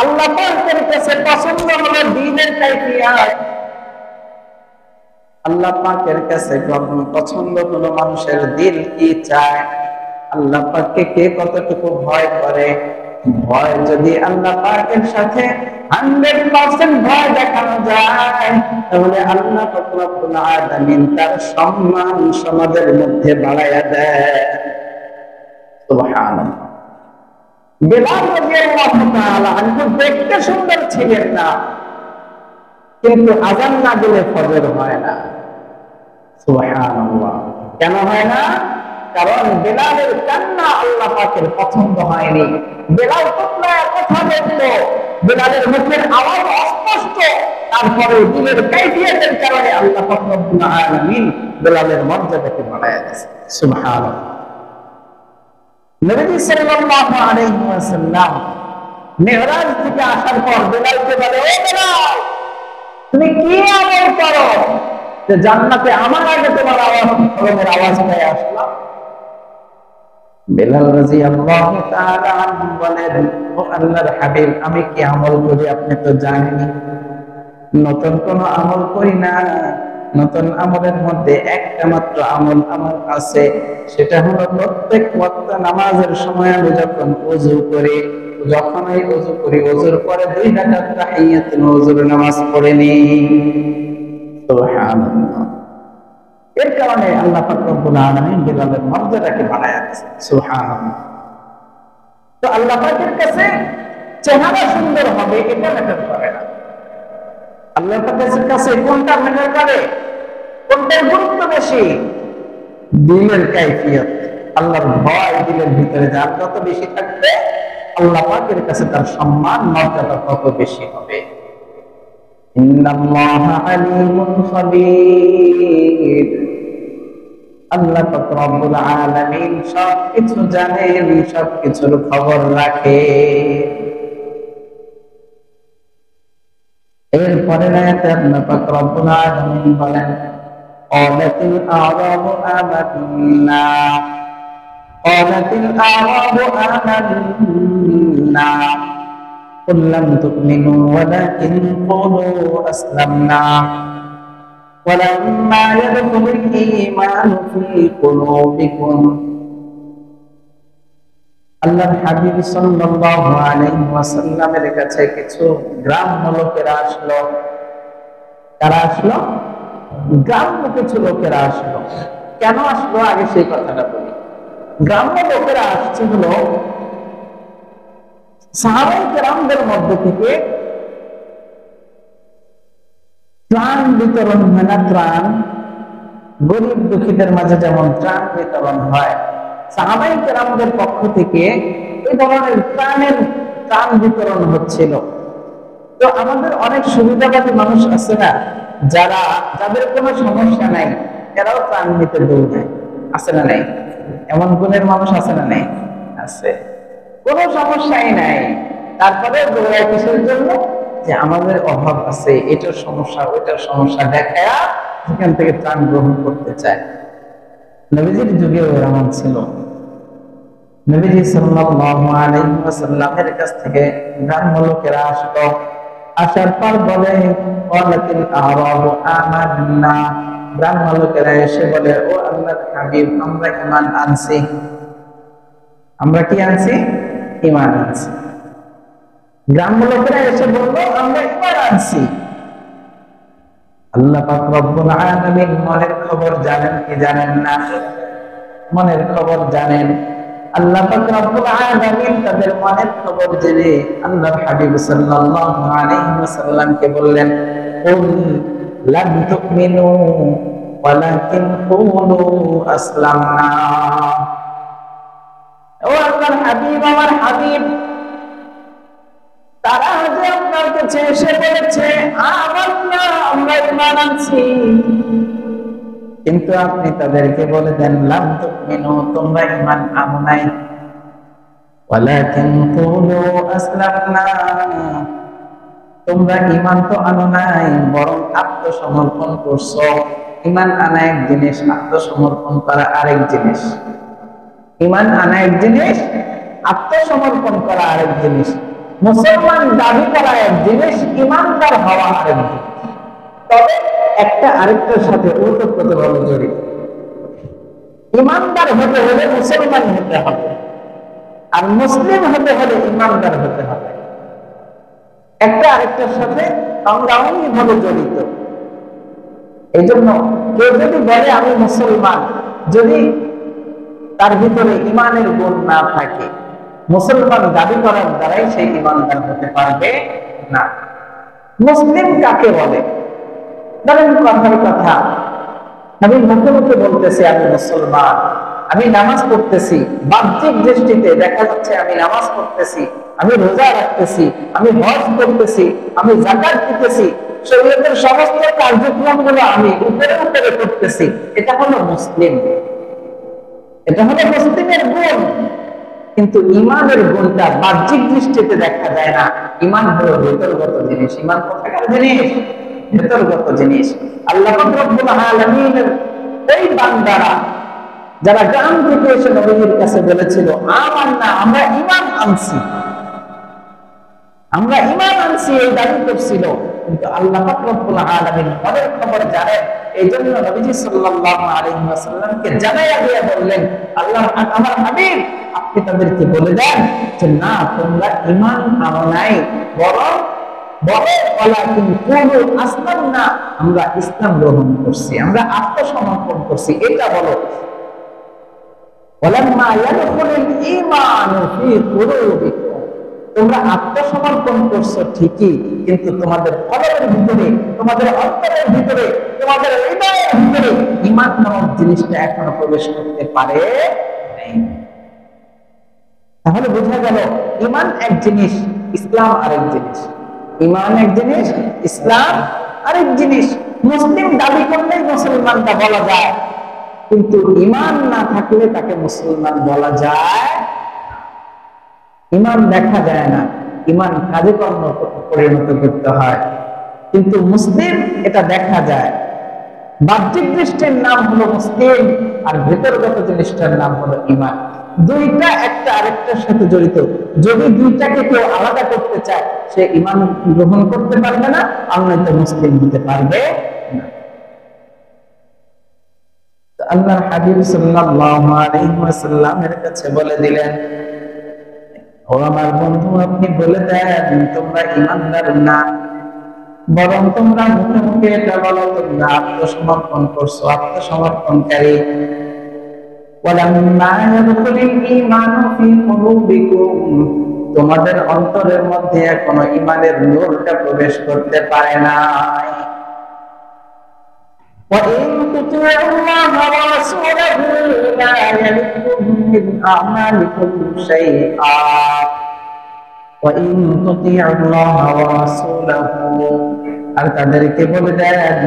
আল্লাহ পাকের কাছে পছন্দ হলো দ্বীনের কাইফিয়াত। আল্লাহ পাকের কাছে পছন্দ হলো মানুষের দিল কি চায়, আল্লাহ পাককে কে কতটুকু ভয় করে। ভয় যদি আল্লাহ পাকের সাথে 100% ভয় দেখানো যায়, তাহলে আল্লাহ পাক রব্বুল আলামিন তার সম্মান সমাজের মধ্যে বাড়ায়া দেয়। সুবহানাল্লাহ। বেলাল রাদিয়াল্লাহু তাআলা আনহু দেখতে সুন্দর ছিলেন না, কিন্তু আযান না দিলে ফজর হয় না। সুবহানাল্লাহ। কেন হয় না? কারণ বেলালের কান্না আল্লাহ পাকের পছন্দ হয়নি। বেলাল তোমরা কথা বলতো, বেলালের মুখের আওয়াজ অস্পষ্ট, তারপরে দিলের কাইফিয়াতের কারণে আল্লাহ পাক রব্বুল আলামিন বেলালের মর্যাদাকে বাড়ায়া দিয়েছেন। সুবহানাল্লাহ। নবী সাল্লাল্লাহু আলাইহি ওয়াসাল্লাম মেহরাজ থেকে আসার পর বেলালকে বলে, ও বেলাল, তুমি কি আমল করো যে জান্নাতে আমার আগে তোমার আওয়াজ পেয়ে আসলাম? বেলাল রাদিয়াল্লাহু তাআলা আনহু বলেন, ও আল্লাহর হাবিব, আমি কি আমল করি আপনি তো জানেনই। নতুন কোন আমল করি না। নতুন আমলের মধ্যে একটা মাত্র আমল আমার আছে, সেটা হলো প্রত্যেক ওয়াক্ত নামাজের সময় আমি যখন ওযু করি, যখনই ওযু করি, ওযুর পরে 2 রাকাত তাহিয়াতুল ওযুর নামাজ পড়ে নিই। সুবহানাল্লাহ। এর কারণে আল্লাহ পাক রব্বুল আলামিন বেলালের মর্যাদাকে বাড়ায় দিয়েছেন। সুবহানাল্লাহ। তো আল্লাহ পাকের কাছে চেহারা সুন্দর হবে এটা ম্যাটার করে না। আল্লাহ পাকের কাছে কোনটা ম্যাটার করে, কোনটার গুরুত্ব বেশি? দিলের কাইফিয়ত, আল্লাহর ভয় দিলের ভিতরে যার যত বেশি থাকবে, আল্লাহ পাকের কাছে তার সম্মান মর্যাদা তত বেশি হবে। ইন্নাল্লাহা আলিমুন খাবীর। আল্লাহ পাক রব্বুল আলামিন সবকিছু জানেন, সবকিছুর খবর রাখে। এরপরে আয়াতে আল্লাহ পাক রব্বুল আলামিন বলেন, قالتিল আ'রাবু আমান্না قالتিল আ'রাবু আমান্না قل لم تؤمنوا ولكن قولوا أسلمنا ولما يدخل الإيمان في قلوبكم। আল্লাহর হাবিব সাল্লাল্লাহু আলাইহি ওয়াসাল্লামের কাছে কিছু গ্রাম্য লোকেরা আসলো। কারা আসলো? গ্রাম্য কিছু লোকেরা আসলো। কেন আসলো আগে সেই কথাটা বলি। গ্রাম্য লোকেরা আসছে হলো সাহাবায়ে কেরামদের মধ্যে থেকে ত্রাণ বিতরণ হয় না, ত্রাণ গরিব দুঃখীদের মাঝে যেমন ত্রাণ বিতরণ হয়, সাহাবায়ে কেরামদের পক্ষ থেকে এই ধরনের ত্রাণ বিতরণ হচ্ছিল। তো আমাদের অনেক সুবিধাবাদী মানুষ আছে না, যাদের কোনো সমস্যা নাই, এরাও ত্রাণ নিতে দৌড়ায়, আছে না নাই? এমন গুণের মানুষ আছে না নাই? আছে। কোনো সমস্যাই নাই, তারপরে দৌড়ায় কিসের জন্য? যে আমাদের অভাব আছে, এটার সমস্যা ওইটার সমস্যা দেখায়া সেখান থেকে ত্রাণ গ্রহণ করতে চায়। নবীজির যুগেও এমন ছিল। নবীজি সাল্লাল্লাহু আলাইহি ওয়াসাল্লামের কাছ থেকে গ্রাম্য লোকেরা আসলো। আসার পর বলে, ক্বালাতিল আ'রাবু আমান্না। গ্রাম্য লোকেরা এসে বলে, ও আল্লাহর হাবিব, আমরা ঈমান আনছি। আমরা কি আনছি? ঈমান আনছি। গ্রাম্য লোকেরা এসে বলল, আমরা ঈমান আনছি। আল্লাহ পাক রব্বুল আলামিন মনের খবর জানেন কি জানেন না? মনের খবর জানেন। আল্লাহ পাক রব্বুল আলামিন তাদের মনের খবর জেনে আল্লাহর হাবিব সাল্লাল্লাহু আলাইহি ওয়াসাল্লামকে বললেন, কুল লাম তুমিনু ওয়ালাকিন কুলু আসলামনা। ও আল্লাহর হাবিব, আমার হাবিব, তারা যে আপনার কাছে এসে বলেছে আমরা ঈমান আনছি, কিন্তু আপনি তাদেরকে বলে দেন, লাম তুমিনু, তোমরা ঈমান আনো নাই, ওয়ালাকিন কুলু আসলামনা, তোমরা ঈমান তো আনো নাই, বরং আত্মসমর্পণ করছো। ঈমান আনা এক জিনিস, আত্মসমর্পণ করা আরেক জিনিস। ঈমান আনা এক জিনিস, আত্মসমর্পণ করা আরেক জিনিস। মুসলমান দাবি করা এক জিনিস, ঈমানদার হওয়া আরেক জিনিস। তবে একটা আরেকটার সাথে ওতপ্রোতভাবে জড়িত। ঈমানদার হতে হলে মুসলমান হতে হবে, আর মুসলিম হতে হলে ঈমানদার হতে হবে। একটা আরেকটার সাথে অঙ্গাঙ্গিভাবে জড়িত। এই জন্য কেউ যদি বলে আমি মুসলমান, যদি তার ভিতরে ঈমানের গুণ না থাকে, মুসলমান দাবি করার দ্বারাই সেই ঈমানদার হতে পারবে না। মুসলিম কাকে বলে? ধরেন কথার কথা, আমি মুখে মুখে বলতেছি আমি মুসলমান, আমি নামাজ পড়তেছি, বাহ্যিক দৃষ্টিতে দেখা যাচ্ছে আমি নামাজ পড়তেছি, আমি রোজা রাখতেছি, আমি হজ করতেছি, আমি যাকাত দিতেছি, শরীয়তের সমস্ত কার্যক্রমগুলো আমি উপরে উপরে করতেছি, এটা হলো মুসলিম, এটা হলো মুসলিমের গুণ। কিন্তু ইমানের গুণটা বাহ্যিক দৃষ্টিতে দেখা যায় না। ইমান হলো ভেতরগত জিনিস। ইমান কোথাকার জিনিস? ভেতরগত জিনিস। আল্লাহ পাক রব্বুল আলামিনের ওই বান্দারা যারা গ্রাম থেকে এসে নবীর কাছে বলেছিল, আমান্না, আমরা ঈমান আনছি, আমরা ঈমান আনছি, এই দাবি করছিল, কিন্তু আল্লাহ পাক রব্বুল আলামিন মনের খবর জানেন। এইজন্য নবীজি সাল্লাল্লাহু আলাইহি ওয়াসাল্লামকে জানাইয়া দিয়ে বললেন, আল্লাহ আমার হাবিব, আপনি তাদেরকে বলে দেন যে না, তোমরা ঈমান আনো নাই, বরং আমরা ইসলাম গ্রহণ করছি, আমরা আত্মসমর্পণ করছি, এটা বলো। তোমরা আত্মসমর্পণ করছো ঠিকই, কিন্তু তোমাদের কলবের ভিতরে, তোমাদের অন্তরের ভিতরে, তোমাদের হৃদয়ের ভিতরে ঈমান নামক জিনিসটা এখনো প্রবেশ করতে পারে নাই। তাহলে বোঝা গেল ঈমান এক জিনিস, ইসলাম আরেক জিনিস। ঈমান এক জিনিস, ইসলাম আরেক জিনিস। মুসলিম দাবি করলেই মুসলমানটা বলা যায়, কিন্তু ঈমান না থাকলে তাকে মুসলমান বলা যায়। ঈমান দেখা যায় না, ঈমান কাজে কর্ম পরিণত করতে হয়। কিন্তু মুসলিম এটা দেখা যায়। বাহ্যিক দৃষ্টির নাম হলো মুসলিম, আর ভেতরগত জিনিসটার নাম হলো ঈমান। দুইটা একটা আরেকটার সাথে জড়িত। যদি দুইটাকে কেউ আলাদা করতে চায়, সে ঈমান গ্রহণ করতে পারবে না, আর নয়তো মুসলিম হতে পারবে না। আল্লাহর হাবিব সাল্লাল্লাহু আলাইহি ওয়াসাল্লামের কাছে বলে দিলেন, ও আমার বন্ধু, আপনি বলে দেন তোমরা ঈমানদার না, বরং তোমরা মুখে মুখে এটা বলো তোমরা আত্মসমর্পণ করছো, আত্মসমর্পণকারী। তোমাদের অন্তরের মধ্যে এখনো ঈমানের নূরটা প্রবেশ করতে পারে না। আর তাদেরকে বলে দেন,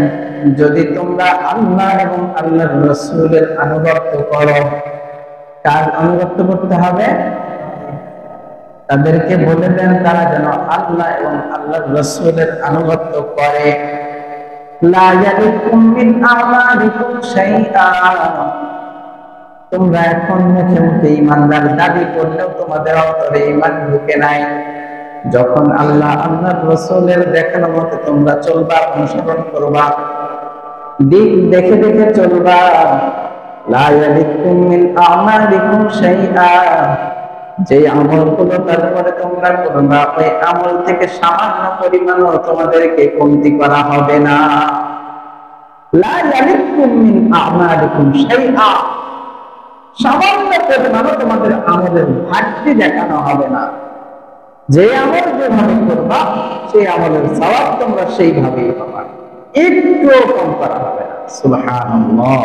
যদি তোমরা আল্লাহ এবং আল্লাহর রাসূলের আনুগত্য করো। কার আনুগত্য করতে হবে? তাদেরকে বলে দেন তারা যেন আল্লাহ এবং আল্লাহর রাসূলের আনুগত্য করে। লা ইয়ালিকুম মিন আমালিকুম শাইআ। তোমরা এখন মুখে মুখে ঈমানদার দাবি করলেও তোমাদের অন্তরে ঈমান ঢুকে নাই। যখন আল্লাহ আল্লাহর রাসূলের দেখানো মতে তোমরা চলবা, অনুসরণ করবা, দিক দেখে দেখে চলবা, লা ইয়ালিকুম মিন আমালিকুম শাইআ। যে আমলগুলো তারপরে তোমরা করবা, ওই আমল থেকে সামান্য পরিমাণও তোমাদেরকে কমতি করা হবে না। লা ইয়ালিকুম মিন আমালিকুম শাইআ, সামান্য পরিমাণও তোমাদের আমলের ঘাটতি দেখানো হবে না। যে আমল যেভাবে করবা, সেই আমলের সওয়াব তোমরা সেইভাবেই পাবা, একটুও কম করা হবে না। সুবহানাল্লাহ।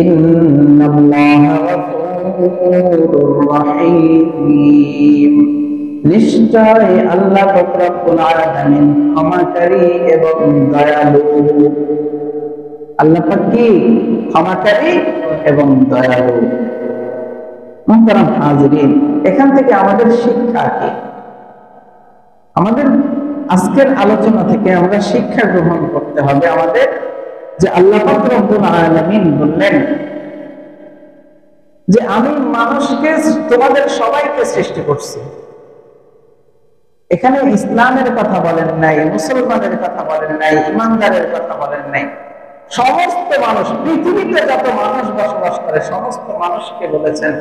ইন্নাল্লাহা গফুরুর রহিম। নিশ্চয় আল্লাহ রব্বুল আলামিন ক্ষমাকারী এবং দয়ালু। আল্লাহ পাক কি? ক্ষমাকারী এবং দয়ালু। মুহতারাম হাজিরিন, এখান থেকে আমাদের শিক্ষা কি? আমাদের আজকের আলোচনা থেকে আমরা শিক্ষা গ্রহণ করতে হবে আমাদের, যে আল্লাহ পাক রব্বুল আলামিন বললেন যে আমি মানুষকে, তোমাদের সবাইকে সৃষ্টি করছি। এখানে ইসলামের কথা বলেন নাই, মুসলমানের কথা বলেন নাই, ইমানদারের কথা বলেন নাই। সমস্ত মানুষ, পৃথিবীতে যত মানুষ বসবাস করে সমস্ত মানুষকে বলেছেন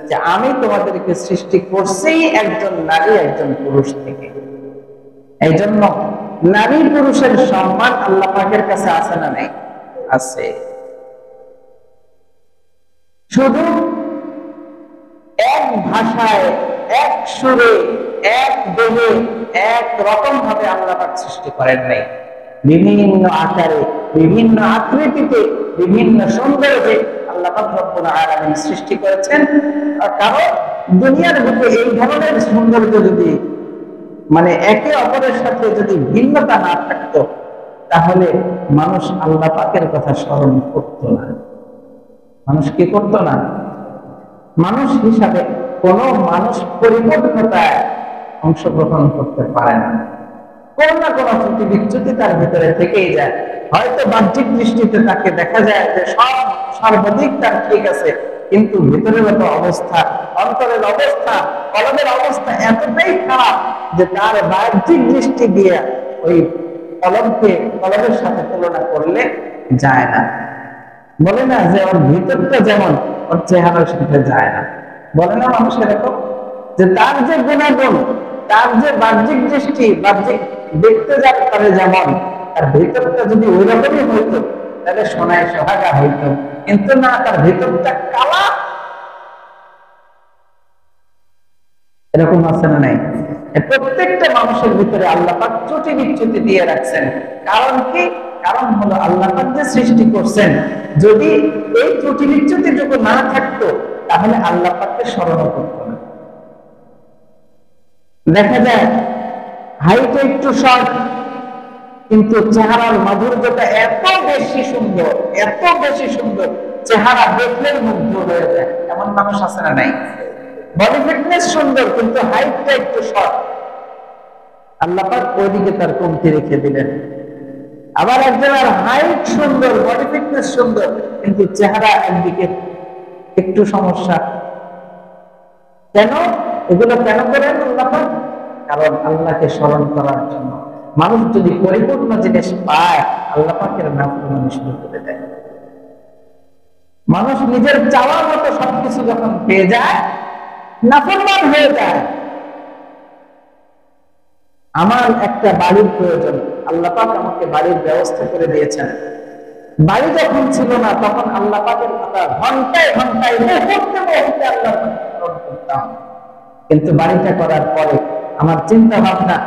যে আমি তোমাদেরকে সৃষ্টি করছি একজন নারী একজন পুরুষ থেকে। এই জন্য নারী পুরুষের সম্মান আল্লাহ পাকের কাছে আছে না নাই? আছে। শুধু এক ভাষায়, এক সুরে, এক দেহে, এক রকম ভাবে আল্লাহ পাক সৃষ্টি করেন নাই। বিভিন্ন আকারে, বিভিন্ন আকৃতিতে, বিভিন্ন সৌন্দর্যে আল্লাহ পাক রব্বুল আলামিন সৃষ্টি করেছেন। কারণ দুনিয়ার বুকে এই ধরনের সৌন্দর্য যদি মানে একে অপরের সাথে যদি ভিন্নতা না থাকতো, তাহলে মানুষ আল্লাহ পাকের কথা স্মরণ করতো না। মানুষ কি করতো না? মানুষ হিসাবে কোন মানুষ পরিপূর্ণতায় অংশগ্রহণ করতে পারে না, কোন না কোন ত্রুটি বিচ্যুতি তার ভিতরে থেকেই যায়। হয়তো বাহ্যিক দৃষ্টিতে তাকে দেখা যায় যে সব সর্বাধিক তার ঠিক আছে, কিন্তু ভিতরের মতো অবস্থা, অন্তরের অবস্থা, কলমের অবস্থা এতটাই খারাপ যে তার বাহ্যিক দৃষ্টি দিয়ে ওই কলমকে কলমের সাথে তুলনা করলে যায় না। বলে না যে ওর ভিতরটা যেমন ওর চেহারার সাথে যায় না, বলে না মানুষ এরকম, যে তার যে গুণাগুণ, তার যে বাহ্যিক দৃষ্টি, বাহ্যিক দেখতে যা পারে যেমন, তার ভিতরটা যদি ওই রকমই হইতো তাহলে সোনায় সোহাগা হইতো, কিন্তু না, তার ভিতরটা কালা। এরকম আছে না নাই? প্রত্যেকটা মানুষের ভিতরে আল্লাহ পাক ত্রুটি বিচ্যুতি দিয়ে রাখছেন। কারণ কি? কারণ হলো আল্লাহ পাক যে সৃষ্টি করছেন, যদি এই ত্রুটি বিচ্যুতিটুকু না থাকতো তাহলে আল্লাহ পাককে স্মরণ করতো না। দেখা যায় হাইট একটু শর্ট, কিন্তু চেহারার মাধুর্যটা এত বেশি সুন্দর, এত বেশি সুন্দর, চেহারা দেখলে মুগ্ধ হয়ে যায়। এমন মানুষ আছে না নাই? বডি ফিটনেস সুন্দর, কিন্তু হাইটটা একটু শর্ট, আল্লাহ পাক ওইদিকে তার কমতি রেখে দিলেন। আবার একজনের হাইট সুন্দর, বডি ফিটনেস সুন্দর, কিন্তু চেহারা একদিকে একটু সমস্যা। কেন? এগুলো কেন করেন আল্লাহ পাক? কারণ আল্লাহকে স্মরণ করার জন্য। মানুষ যদি পরিপূর্ণ জিনিস পায়, আল্লাহ পাকের নাফরমানি শুরু করে দেয়। মানুষ নিজের চাওয়া মতো সবকিছু যখন পেয়ে যায়, নাফরমান হয়ে যায়। আমার একটা বাড়ির প্রয়োজন, আল্লাহ পাক আমাকে বাড়ির ব্যবস্থা করে দিয়েছেন। বাড়ি যখন ছিল না, তখন আল্লাহ পাকের কথা ঘন্টায় ঘন্টায়, মুহূর্তে মুহূর্তে আল্লাহ স্মরণ করতাম। কিন্তু বাড়িটা করার পরে আমার চিন্তা ভাবনা,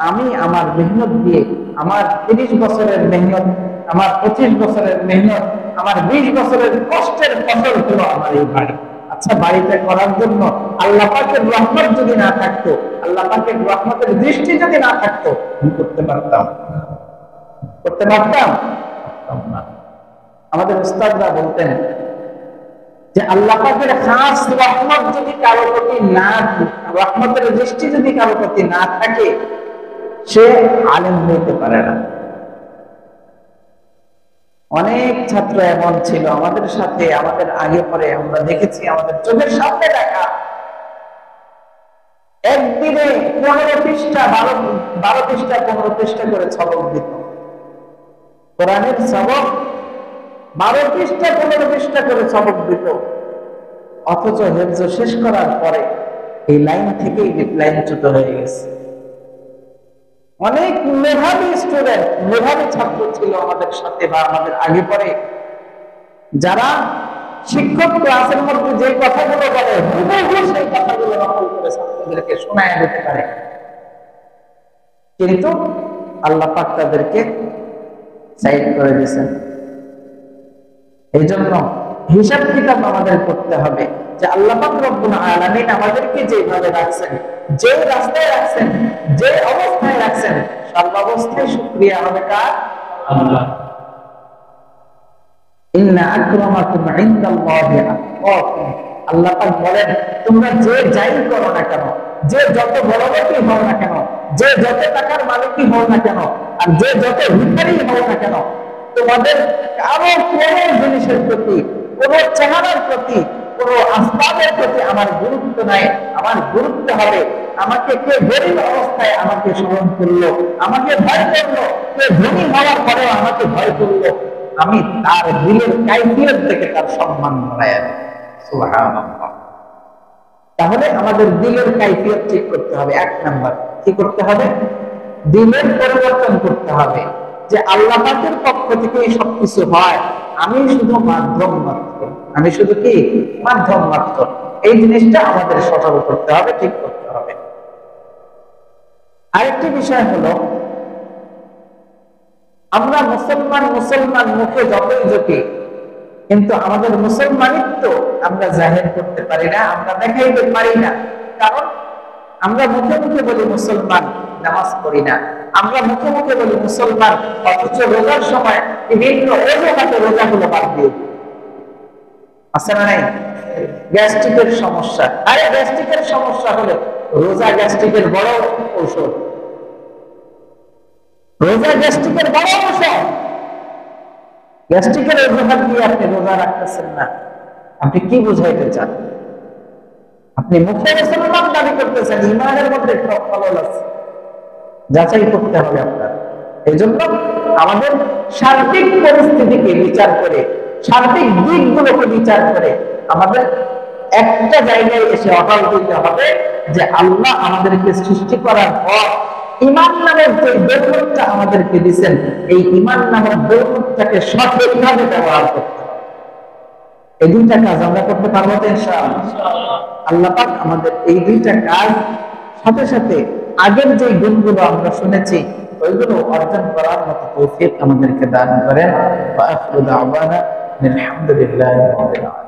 আমি আমার মেহনত দিয়ে, আমার 30 বছরের মেহনত, আমার 25 বছরের মেহনত, আমার 20 বছরের কষ্টের ফসল হলো আমার এই বাড়ি। আচ্ছা, বাড়িটা করার জন্য আল্লাহ পাকের রহমত যদি না থাকতো, আল্লাহ পাকের রহমতের দৃষ্টি যদি না থাকতো, আমি করতে পারতাম? করতে পারতাম না। আমাদের উস্তাদরা বলতেন যে আল্লাহ পাকের খাস রহমত যদি কারো প্রতি না, রহমতের দৃষ্টি যদি কারো প্রতি না থাকে, সে আলেম হইতে পারে না। অনেক ছাত্র এমন ছিল আমাদের সাথে, আমাদের আগে পরে আমরা দেখেছি, আমাদের চোখের সামনে দেখা, একদিনে 15 পৃষ্ঠা 12 পৃষ্ঠা 15 পৃষ্ঠা করে সবক দিত। কোরআনের সবক 12 পৃষ্ঠা 15 পৃষ্ঠা করে সবক দিত। অথচ হেফজ শেষ করার পরে এই লাইন থেকেই লাইনচ্যুত হয়ে গেছে। অনেক মেধাবী স্টুডেন্ট, মেধাবী ছাত্র ছিল আমাদের সাথে বা আমাদের আগে পরে, যারা শিক্ষক ক্লাসের মধ্যে যে কথাগুলো বলে, হুবহু সেই কথাগুলো নকল করে ছাত্রদেরকে শোনায় দিতে পারে। কিন্তু আল্লাহ পাক তাদেরকে সাইড করে দিয়েছেন। এই জন্য হিসাব কিতাব আমাদের করতে হবে যে আল্লাহ পাক রব্বুল আলামিন আমাদেরকে যেভাবে রাখছেন, যে রাস্তায় রাখছেন, যে অবস্থায় রাখছেন, সর্বাবস্থায় শুকরিয়া হবে কার? আল্লাহ। ইন্না আকরামাকুম ইনদাল্লাহি আতকাকুম, আল্লাহ পাক বলেন, তোমরা যে যাই করো না কেন, যে যত বড় লোকই হও না কেন, যে যত টাকার মালিকই হও না কেন, আর যে যত ভিখারি হও না কেন, তোমাদের কারো কোন জিনিসের প্রতি, কোন চেহারার প্রতি, কোন আসবাবের প্রতি আমার গুরুত্ব নাই। আমার গুরুত্ব হবে আমাকে কে গরিব অবস্থায় আমাকে স্মরণ করলো, আমাকে ভয় করলো, কে ধনী হওয়ার পরেও আমাকে ভয় করলো, আমি তার দিলের কাইফিয়ত থেকে তার সম্মান বাড়ায় দেব। সুবহানাল্লাহ। তাহলে আমাদের দিলের কাইফিয়ত ঠিক করতে হবে। 1 নাম্বার কি করতে হবে? দিলের পরিবর্তন করতে হবে, যে আল্লাহ পাকের পক্ষ থেকে সবকিছু হয়, আমি শুধু মাধ্যম মাত্র, আমি শুধু কি মাধ্যম মাত্র। এই জিনিসটা আমাদের সতর্ক করতে হবে, ঠিক করতে হবে। আরেকটি বিষয় হলো, আমরা মুসলমান মুসলমান মুখে যতই ঝুঁকি, কিন্তু আমাদের মুসলমানিত্ব আমরা জাহির করতে পারি না, আমরা দেখাইতে পারি না। কারণ আমরা মুখে মুখে বলি মুসলমান, নামাজ পড়ি না। আমরা মুখে মুখে বলি মুসলমান, অথচ রোজার সময় বিভিন্ন অজুহাতে রোজাগুলো বাদ দিয়ে দিই। আছে না নাই? গ্যাস্ট্রিকের সমস্যা, আরে গ্যাস্ট্রিকের সমস্যা হলে রোজা গ্যাস্ট্রিকের বড় ঔষধ। রোজা গ্যাস্ট্রিকের বড় ঔষধ। গ্যাস্ট্রিকের অজুহাত দিয়ে আপনি রোজা রাখতেছেন না, আপনি কি বুঝাইতে চান? আপনি মুখে মুসলমান দাবি করতেছেন, ইমানের মধ্যে খলল আছে, যাচাই করতে হবে আপনার। এই জন্য আমাদের সার্বিক পরিস্থিতিকে বিচার করে, সার্বিক দিকগুলোকে বিচার করে আমাদের একটা জায়গায় এসে অটল হইতে হবে যে আল্লাহ আমাদেরকে সৃষ্টি করার পর ঈমান নামের যে দৌলতটা আমাদেরকে দিয়েছেন, এই ঈমান নামের দৌলতটাকে সঠিকভাবে ব্যবহার করতে হবে। এই দুইটা কাজ আমরা করতে পারবো তো ইনশাআল্লাহ। আল্লাহ পাক আমাদের এই দুইটা কাজ সাথে সাথে আগের যে গুণগুলো আমরা শুনেছি ওইগুলো অর্জন করার মতো তৌফিক আমাদেরকে দান করেন। ওয়া আখিরু দাওয়ানা আলহামদুলিল্লাহি রাব্বিল আলামিন।